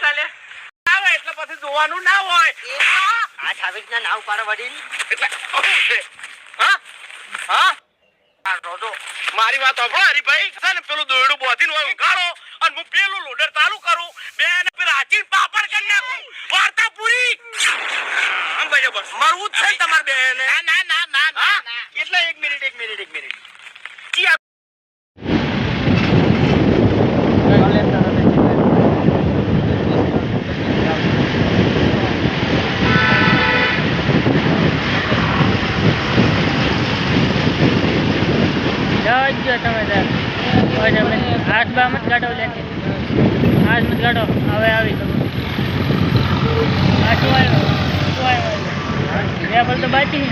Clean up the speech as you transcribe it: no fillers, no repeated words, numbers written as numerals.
હતા લે આવે એટલે પછી જોવાનું ના હોય આ છાવીસના નાવ પાડો વડીલ એટલે શું છે હા હા રોજો મારી વાત સાંભળો હરીભાઈ છે ને પેલું દોયડું બોધીને હોય ઉઘાડો અને હું પેલું લોડર ચાલુ કરું બે ને પેલા હાચીને પાપડ કરી નાખું વાર્તા પૂરી આમ ભાઈ બસ મરવું જ છે તમારે બે ને ના ના ના ના એટલે એક મિનિટ જી હાથ બા મત કાઢો લે હાથ મત કાઢો હવે આવી આ શું આવ્યો બે બોલ તો બાકી